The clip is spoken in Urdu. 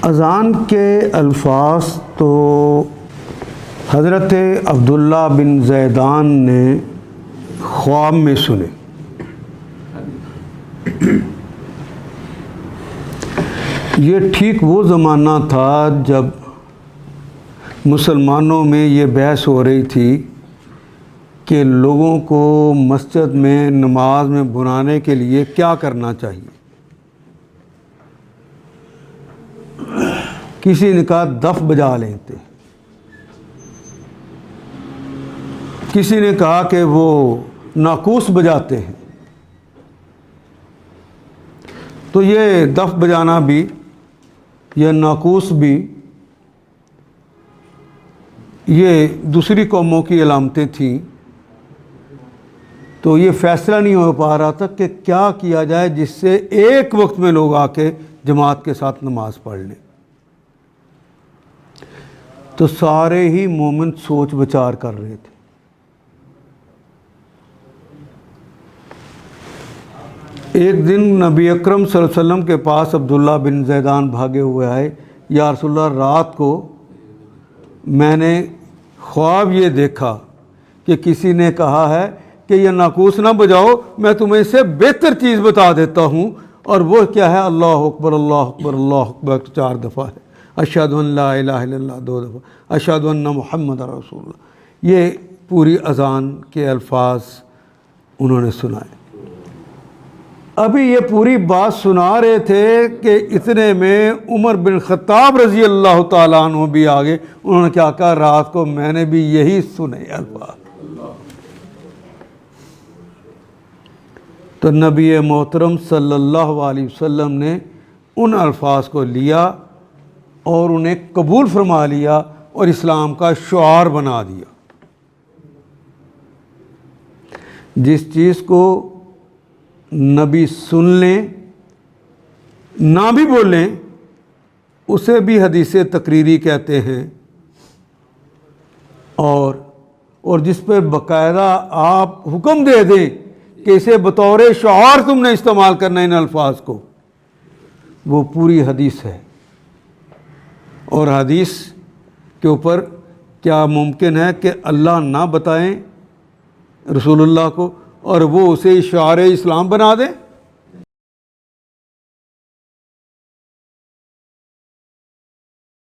اذان کے الفاظ تو حضرت عبداللہ بن زیدان نے خواب میں سنے۔ یہ ٹھیک وہ زمانہ تھا جب مسلمانوں میں یہ بحث ہو رہی تھی کہ لوگوں کو مسجد میں نماز میں بلانے کے لیے کیا کرنا چاہیے۔ کسی نے کہا دف بجا لیتے، کسی نے کہا کہ وہ ناقوس بجاتے ہیں۔ تو یہ دف بجانا بھی، یہ ناقوس بھی، یہ دوسری قوموں کی علامتیں تھیں۔ تو یہ فیصلہ نہیں ہو پا رہا تھا کہ کیا کیا جائے جس سے ایک وقت میں لوگ آ کے جماعت کے ساتھ نماز پڑھ لیں۔ تو سارے ہی مومن سوچ بچار کر رہے تھے۔ ایک دن نبی اکرم صلی اللہ علیہ وسلم کے پاس عبداللہ بن زیدان بھاگے ہوئے آئے، یا رسول اللہ، رات کو میں نے خواب یہ دیکھا کہ کسی نے کہا ہے کہ یہ ناقوس نہ بجاؤ، میں تمہیں اس سے بہتر چیز بتا دیتا ہوں، اور وہ کیا ہے؟ اللہ اکبر اللہ اکبر اللہ اکبر 4 دفعہ ہے، اشہد ان لا الہ الا اللہ 2 دفعہ، اشہد ان محمد رسول اللہ۔ یہ پوری اذان کے الفاظ انہوں نے سنائے۔ ابھی یہ پوری بات سنا رہے تھے کہ اتنے میں عمر بن خطاب رضی اللہ تعالیٰ عنہ بھی آگے۔ انہوں نے کیا کہا؟ رات کو میں نے بھی یہی سنے الفاظ۔ تو نبی محترم صلی اللہ علیہ وسلم نے ان الفاظ کو لیا اور انہیں قبول فرما لیا اور اسلام کا شعار بنا دیا۔ جس چیز کو نبی سن لیں، نہ بھی بولیں، اسے بھی حدیث تقریری کہتے ہیں، اور جس پہ باقاعدہ آپ حکم دے دیں کہ اسے بطور شعار تم نے استعمال کرنا ان الفاظ کو، وہ پوری حدیث ہے۔ اور حدیث کے اوپر کیا ممکن ہے کہ اللہ نہ بتائیں رسول اللہ کو اور وہ اسے شعار اسلام بنا دیں؟